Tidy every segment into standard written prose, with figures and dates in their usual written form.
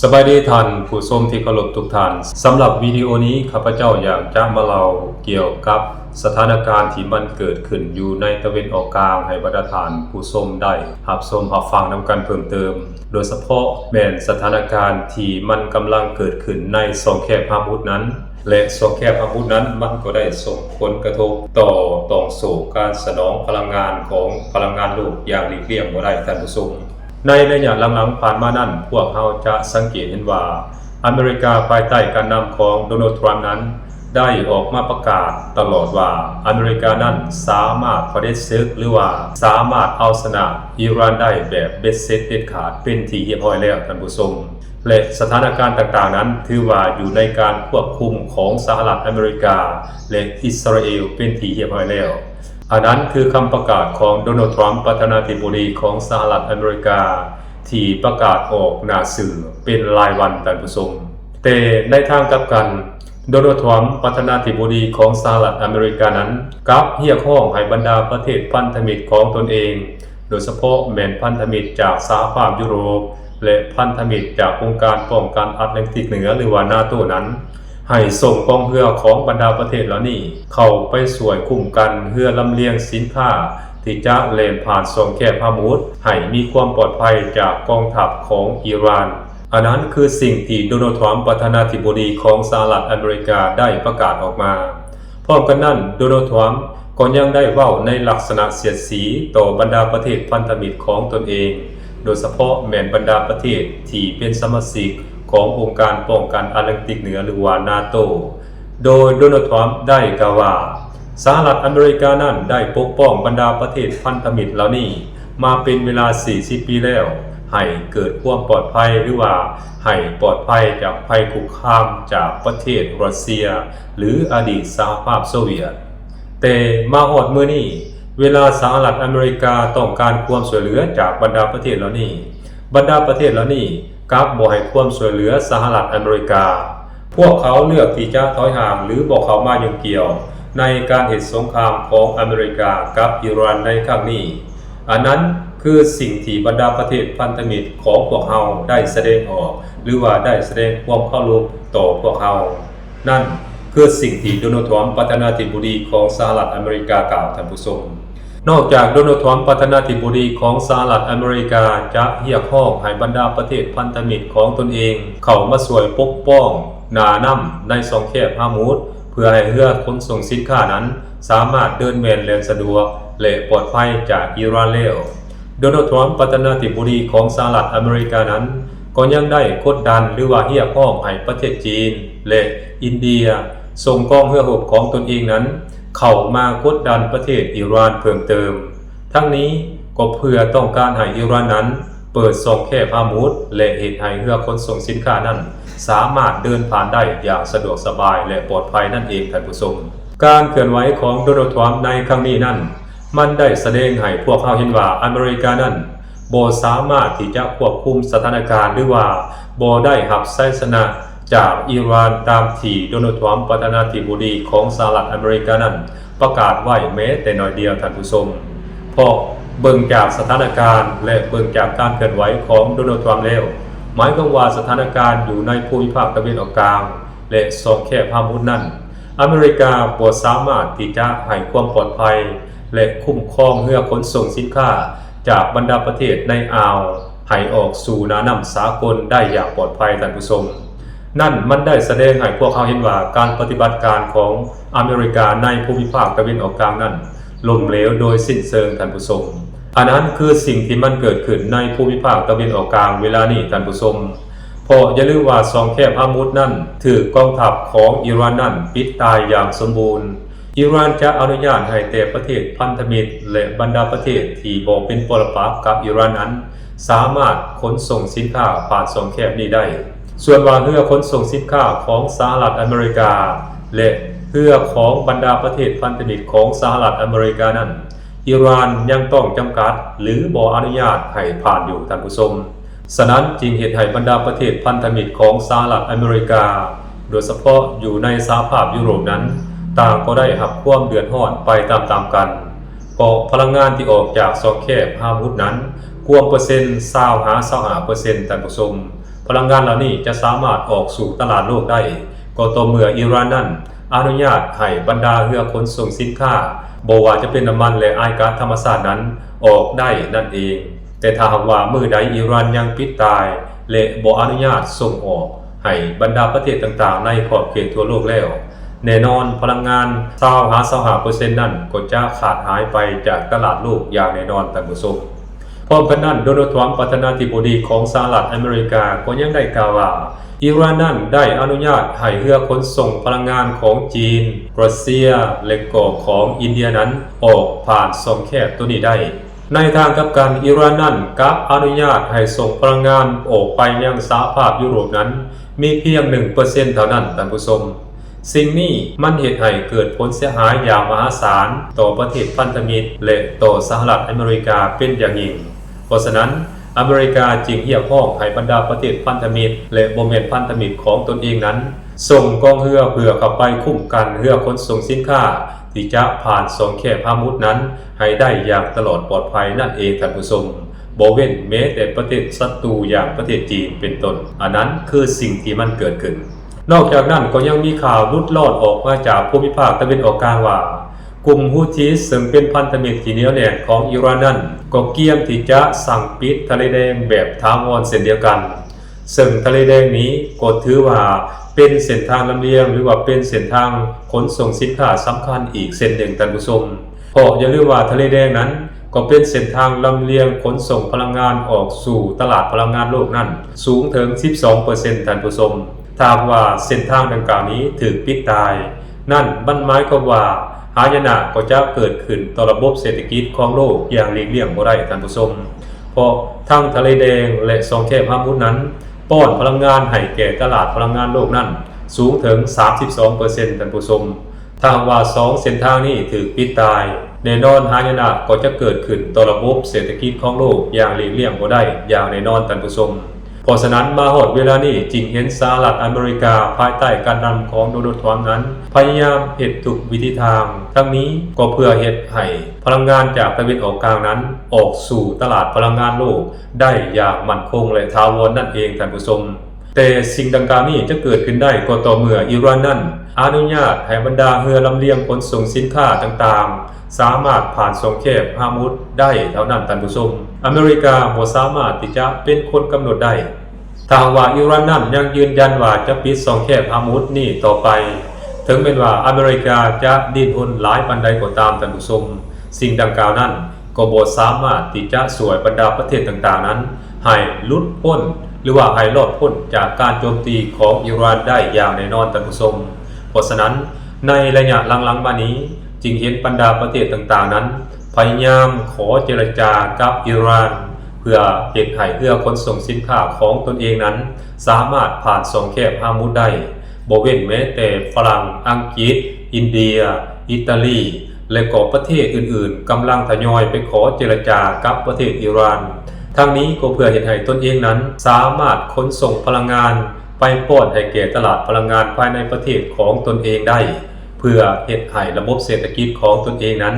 สบายดีท่านผู้ชมที่เคารพทุกท่านสำหรับวิดีโอนี้ข้าพเจ้าอยากจะมาเล่าเกี่ยวกับสถานการณ์ที่มันเกิดขึ้นอยู่ในตะวันออกกลางให้บรรดาท่านผู้ชมได้รับชมรับฟังนำกันเพิ่มเติมโดยเฉพาะแม่นสถานการณ์ที่มันกำลังเกิดขึ้นในสองแคบฮามุดนั้นและสองแคบฮามุดนั้นมันก็ได้ส่งผลกระทบต่อต้องสู่การสนองพลังงานของพลังงานโลกอย่างหลีกเลี่ยงบ่ได้ท่านผู้ชมในระยะหลังๆผ่านมานั้นพวกเราจะสังเกตเห็นว่าอเมริกาภายใต้การนำของโดนัลด์ทรัมป์นั้นได้ออกมาประกาศตลอดว่าอเมริกานั้นสามารถประเด็จศึกหรือว่าสามารถเอาชนะอิหร่านได้แบบเบ็ดเสร็จเด็ดขาดเป็นที่เรียบร้อยแล้วท่านผู้ชมและสถานการณ์ต่างๆนั้นถือว่าอยู่ในการควบคุมของสหรัฐอเมริกาและอิสราเอลเป็นที่เรียบร้อยแล้วอันนั้นคือคำประกาศของโดนัลด์ทรัมป์ประธานาธิบดีของสหรัฐอเมริกาที่ประกาศออกหน้าสื่อเป็นรายวันท่านผู้ชมแต่ในทางกลับกันโดนัลด์ทรัมป์ประธานาธิบดีของสหรัฐอเมริกานั้นกลับเรียกร้องให้บรรดาประเทศพันธมิตรของตนเองโดยเฉพาะแม่นพันธมิตรจากสหภาพยุโรปและพันธมิตรจากองค์การป้องกันแอตแลนติกเหนือหรือว่านาโตนั้นให้ส่งกองเรือของบรรดาประเทศเหล่านี้เข้าไปช่วยคุ้มกันเรือลำเลียงสินค้าที่จะแล่นผ่านช่องแคบฮามุดให้มีความปลอดภัยจากกองทัพของอิหร่านอันนั้นคือสิ่งที่โดนัลด์ทรัมป์ประธานาธิบดีของสหรัฐอเมริกาได้ประกาศออกมาพร้อมกันนั้นโดนัลด์ทรัมป์ก็ยังได้เว้าในลักษณะเสียดสีต่อบรรดาประเทศพันธมิตรของตนเองโดยเฉพาะแม่นบรรดาประเทศที่เป็นสมาชิกขององค์การป้องกันแอตแลนติกเหนือหรือว่านาโตโดยโดนัลด์ทรัมป์ได้กล่าวว่าสหรัฐอเมริกานั้นได้ปกป้องบรรดาประเทศพันธมิตรเหล่านี้มาเป็นเวลา40ปีแล้วให้เกิดความปลอดภัยหรือว่าให้ปลอดภัยจากภัยคุกคามจากประเทศรัสเซียหรืออดีตสหภาพโซเวียตแต่มาฮอดมื้อนี้เวลาสหรัฐอเมริกาต้องการความช่วยเหลือจากบรรดาประเทศเหล่านี้บรรดาประเทศเหล่านี้กลับบ่ให้ความช่วยเหลือสหรัฐอเมริกาพวกเขาเลือกที่จะถอยห่างหรือบ่เข้ามายุ่งเกี่ยวในการเหตุสงครามของอเมริกากับอิหร่านในครั้งนี้อันนั้นคือสิ่งที่บรรดาประเทศพันธมิตรของพวกเราได้แสดงออกหรือว่าได้แสดงความเคารพต่อพวกเรานั่นคือสิ่งที่โดนัลด์ทรัมป์ประธานาธิบดีของสหรัฐอเมริกากล่าวท่านผู้ชมนอกจากโดนัลด์ทรัมป์ประธานาธิบดีของสหรัฐอเมริกาจะเรียกร้องให้บรรดาประเทศพันธมิตรของตนเองเข้ามาช่วยปกป้องหน้าน้ำในช่องแคบฮามุดเพื่อให้เรือขนส่งสินค้านั้นสามารถเดินแล่นสะดวกและปลอดภัยจากอิหร่านแล้วโดนัลด์ทรัมป์ประธานาธิบดีของสหรัฐอเมริกานั้นก็ยังได้กดดันหรือว่าเรียกร้องให้ประเทศจีนและอินเดียส่งกองเรือรบของตนเองนั้นเข้ามากดดันประเทศอิหร่านเพิ่มเติมทั้งนี้ก็เพื่อต้องการให้อิหร่านนั้นเปิดช่องแคบฮามุดและเหตุให้เรือขนส่งสินค้านั้นสามารถเดินผ่านได้อย่างสะดวกสบายและปลอดภัยนั่นเองท่านผู้ชมการเคลื่อนไหวของโดนัลด์ทรัมป์ในครั้งนี้นั้นมันได้แสดงให้พวกเขาเห็นว่าอเมริกานั้นบ่สามารถที่จะควบคุมสถานการณ์หรือว่าบ่ได้รับชัยชนะจากอิหร่านตามที่โดนัลด์ทรัมป์ประธานาธิบดีของสหรัฐอเมริกานั้นประกาศไว้แม้แต่น้อยเดียวท่านผู้ชมเพราะเบิ่งจากสถานการณ์และเบิ่งจากการเคลื่อนไหวของโดนัลด์ทรัมป์แล้วหมายความว่าสถานการณ์อยู่ในภูมิภาคตะวันออกกลางและช่องแคบฮามุดนั้นอเมริกาบ่สามารถที่จะให้ความปลอดภัยและคุ้มครองเรือขนส่งสินค้าจากบรรดาประเทศในอ่าวให้ออกสู่น่านน้ำสากลได้อย่างปลอดภัยท่านผู้ชมนั่นมันได้แสดงให้พวกเขาเห็นว่าการปฏิบัติการของอเมริกาในภูมิภาคตะวันออกกลางนั้นล้มเหลวโดยสิ้นเชิงท่านผู้ชมอันนั้นคือสิ่งที่มันเกิดขึ้นในภูมิภาคตะวันออกกลางเวลานี้ท่านผู้ชมเพราะอย่าลืมว่าช่องแคบฮามุดนั้นถูกกองทัพของอิหร่านนั้นปิดตายอย่างสมบูรณ์อิหร่านจะอนุญาตให้แต่ประเทศพันธมิตรและบรรดาประเทศที่บ่เป็นปรปักษ์กับอิหร่านนั้นสามารถขนส่งสินค้าผ่านช่องแคบนี้ได้ส่วนว่าเรือขนส่งสินค้าของสหรัฐอเมริกาและเรือของบรรดาประเทศพันธมิตรของสหรัฐอเมริกานั้นอิหร่านยังต้องจำกัดหรือบ่อนุญาตให้ผ่านอยู่ท่านผู้ชมฉะนั้นจึงเหตุให้บรรดาประเทศพันธมิตรของสหรัฐอเมริกาโดยเฉพาะอยู่ในสหภาพยุโรปนั้นต่างก็ได้รับความเดือดร้อนไปตามๆกันเพราะพลังงานที่ออกจากช่องแคบฮามุดนั้นกว่าเปอร์เซ็นต์25%ท่านผู้ชม พลังงานเหล่านี้จะสามารถออกสู่ตลาดโลกได้ก็ต่อเมื่ออิหร่านนั้นอนุญาตให้บรรดาเรือขนส่งสินค้าบ่ว่าจะเป็นน้ำมันและอ้ายก๊าซธรรมชาตินั้นออกได้นั่นเองแต่ถ้าหากว่ามื้อใดอิหร่านยังปิดตายและบ่อนุญาตส่งออกให้บรรดาประเทศต่างๆในขอบเขตทั่วโลกแล้วแน่นอนพลังงาน20-25% นั้นก็จะขาดหายไปจากตลาดโลกอย่างแน่นอนท่านผู้ชมพร้อมกันนั้นโดนัลด์ทรัมป์ประธานาธิบดีของสหรัฐอเมริกาก็ยังได้กล่าวว่าอิหร่านนั้นได้อนุญาตให้เรือขนส่งพลังงานของจีนรัสเซียและก็ของอินเดียนั้นออกผ่านช่องแคบตัวนี้ได้ในทางกลับกันอิหร่านนั้นกลับอนุญาตให้ส่งพลังงานออกไปยังสหภาพยุโรปนั้นมีเพียง 1% เท่านั้นท่านผู้ชมสิ่งนี้มันเหตุให้เกิดผลเสียหายอย่างมหาศาลต่อประเทศพันธมิตรและต่อสหรัฐอเมริกาเป็นอย่างยิ่งเพราะฉะนั้นอเมริกาจึงเรียกร้องให้บรรดาประเทศพันธมิตรและบ่แม่นพันธมิตรของตนเองนั้นส่งกองเรือเพื่อเข้าไปคุ้มกันเรือขนส่งสินค้าที่จะผ่านช่องแคบฮอร์มุซนั้นให้ได้อย่างตลอดปลอดภัยนั่นเองท่านผู้ชมบ่เว้นแม้แต่ประเทศศัตรูอย่างประเทศจีนเป็นต้นอันนั้นคือสิ่งที่มันเกิดขึ้นนอกจากนั้นก็ยังมีข่าวลุดลอดออกมาจากภูมิภาคตะวันออกกลางว่ากลุ่มฮูธีซึ่งเป็นพันธมิตรที่เหนียวแน่นของอิหร่านนั้นก็เกี่ยมที่จะสั่งปิดทะเลแดงแบบถาวรเช่นเดียวกันซึ่งทะเลแดงนี้ก็ถือว่าเป็นเส้นทางลำเลียงหรือว่าเป็นเส้นทางขนส่งสินค้าสำคัญอีกเส้นหนึ่งท่านผู้ชมเพราะอย่าลืมว่าทะเลแดงนั้นก็เป็นเส้นทางลำเลียงขนส่งพลังงานออกสู่ตลาดพลังงานโลกนั้นสูงถึง 12% ท่านผู้ชมถ้าว่าเส้นทางดังกล่าวนี้ถูกปิดตายนั่นหมายความว่าหายนะก็จะเกิดขึ้นต่อระบบเศรษฐกิจของโลกอย่างหลีกเลี่ยงบ่ได้ท่านผู้ชมเพราะทั้งทะเลแดงและช่องแคบฮอร์มุซนั้นป้อนพลังงานให้แก่ตลาดพลังงานโลกนั้นสูงถึง 32% ท่านผู้ชมถ้าว่า2เส้นทางนี้ถูกปิดตายแน่นอนหายนะก็จะเกิดขึ้นต่อระบบเศรษฐกิจของโลกอย่างหลีกเลี่ยงบ่ได้อย่างแน่นอนท่านผู้ชมเพราะฉะนั้นมาฮอดเวลานี้จึงเห็นสหรัฐอเมริกาภายใต้การนำของโดนัลด์ทรัมป์นั้นพยายามเฮ็ดทุกวิธีทางทั้งนี้ก็เพื่อเฮ็ดให้พลังงานจากตะวันออกกลางนั้นออกสู่ตลาดพลังงานโลกได้อย่างมั่นคงและถาวรนั่นเองท่านผู้ชมแต่สิ่งดังกล่าวนี้จะเกิดขึ้นได้ก็ต่อเมื่ออิหร่านนั้นอนุญาตให้บรรดาเรือลำเลียงขนส่งสินค้าต่างๆสามารถผ่านช่องแคบฮอร์มุซได้เท่านั้นท่านผู้ชมอเมริกาบ่สามารถที่จะเป็นคนกำหนดได้ถ้าว่าอิหร่านนั้นยังยืนยันว่าจะปิดช่องแคบฮอร์มุซนี่ต่อไปถึงแม้ว่าอเมริกาจะดิ้นรนหลายปานใดก็ตามท่านผู้ชมสิ่งดังกล่าวนั้นก็บ่สามารถที่จะช่วยบรรดาประเทศต่างๆนั้นให้หลุดพ้นหรือว่าให้รอดพ้นจากการโจมตีของอิหร่านได้อย่างแน่นอนท่านผู้ชมเพราะฉะนั้นในระยะหลังๆมานี้จึงเห็นบรรดาประเทศต่างๆนั้นพยายามขอเจรจากับอิหร่านเพื่อเฮ็ดให้เรือขนส่งสินค้าของตนเองนั้นสามารถผ่านช่องแคบฮอร์มุซได้บ่เว้นแม้แต่ฝรั่งอังกฤษอินเดียอิตาลีและก็ประเทศอื่นๆกำลังทยอยไปขอเจรจากับประเทศอิหร่านทั้งนี้ก็เพื่อเฮ็ดให้ตนเองนั้นสามารถขนส่งพลังงานไปป้อนให้แก่ตลาดพลังงานภายในประเทศของตนเองได้เพื่อเฮ็ดให้ระบบเศรษฐกิจของตนเองนั้น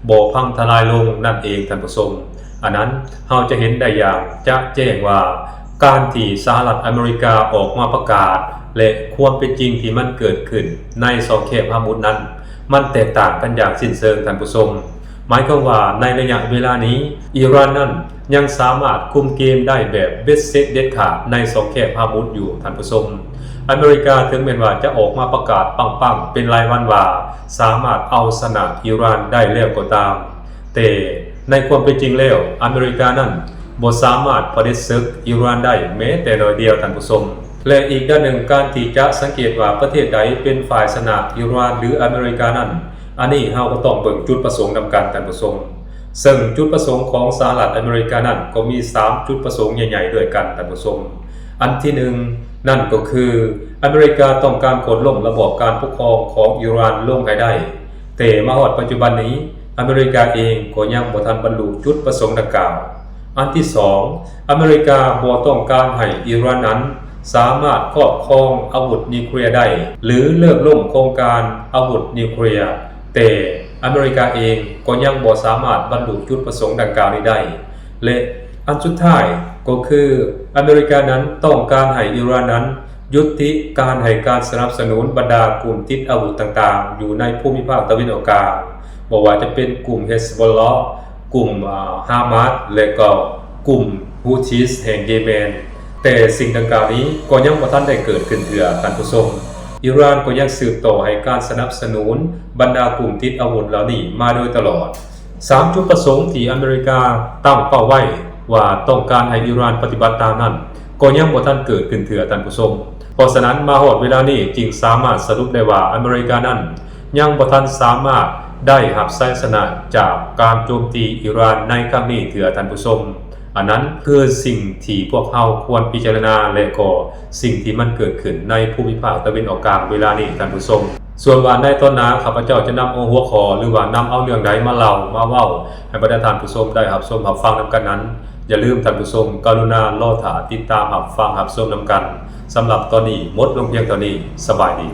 บ่พังทลายลงนั่นเองท่านผู้ชมอันนั้นเราจะเห็นได้อย่างจะแจ้งว่าการที่สหรัฐอเมริกาออกมาประกาศและความเป็นจริงที่มันเกิดขึ้นในช่องแคบฮอร์มุซนั้นมันแตกต่างกันอย่างสิ้นเชิงท่านผู้ชมหมายความว่าในระยะเวลานี้อิหร่านนั้นยังสามารถคุมเกมได้แบบเบ็ดเสร็จเด็ดขาดในช่องแคบฮอร์มุซอยู่ท่านผู้ชมอเมริกาถึงแม้ว่าจะออกมาประกาศปังๆเป็นรายวันว่าสามารถเอาชนะอิหร่านได้แล้วก็ตามแต่ในความเป็นจริงแล้วอเมริกานั้นบ่สามารถผลิตศึกอิหร่านได้แม้แต่น้อยเดียวท่านผู้ชมและอีกด้านหนึ่งการที่จะสังเกตว่าประเทศใดเป็นฝ่ายชนะอิหร่านหรืออเมริกานั้นอันนี้เราก็ต้องเบิ่งจุดประสงค์นำกันท่านผู้ชมซึ่งจุดประสงค์ของสหรัฐอเมริกานั้นก็มี3จุดประสงค์ใหญ่ๆด้วยกันท่านผู้ชมอันที่1นั่นก็คืออเมริกาต้องการกดล้มระบอบการปกครองของอิหร่านลงให้ได้แต่มาฮอดปัจจุบันนี้อเมริกาเองก็ยังบ่ทันบรรลุจุดประสงค์ดังกล่าวอันที่2อเมริกาบ่ต้องการให้อิหร่านนั้นสามารถครอบครองอาวุธนิวเคลียร์ได้หรือเลิกล้มโครงการอาวุธนิวเคลียร์แต่อเมริกาเองก็ยังบ่สามารถบรรลุจุดประสงค์ดังกล่าวนี้ได้และ อันสุดท้ายก็คืออเมริกานั้นต้องการให้อิหร่านนั้นยุติการให้การสนับสนุนบรรดากลุ่มติดอาวุธต่างๆอยู่ในภูมิภาคตะวันออกกลางบ่ว่าจะเป็นกลุ่มเฮซบอลลอห์กลุ่มฮามาสและก็กลุ่มฮูธิสแห่งเยเมนแต่สิ่งดังกล่าวนี้ก็ยังบ่ทันได้เกิดขึ้นเถื่อท่านผู้ชมอิหร่านก็ยังสืบต่อให้การสนับสนุนบรรดากลุ่มติดอาวุธเหล่านี้มาโดยตลอด3จุดประสงค์ที่อเมริกาตั้งเป้าไว้ว่าต้องการให้อิหร่านปฏิบัติตามนั้นก็ยังบ่ทันเกิดขึ้นเถื่อท่านผู้ชมเพราะฉะนั้นมาฮอดเวลานี้จึงสามารถสรุปได้ว่าอเมริกานั้นยังบ่ทันสามารถได้รับชัยชนะจากการโจมตีอิหร่านในครั้งนี้เถื่อท่านผู้ชมอันนั้นคือสิ่งที่พวกเราควรพิจารณาและก็สิ่งที่มันเกิดขึ้นในภูมิภาคตะวันออกกลางเวลานี้ท่านผู้ชมส่วนว่าในตอนหน้าข้าพเจ้าจะนำเอาหัวข้อหรือว่านำเอาเรื่องใดมาเล่ามาเว้าให้บรรดาท่านผู้ชมได้รับชมรับฟังนํกันนั้นอย่าลืมท่านผู้ชมกรุณารอท่าติดตามรับฟังรับชมนํกันสำหรับตอนนี้หมดลงเพียงเท่านี้สบายดี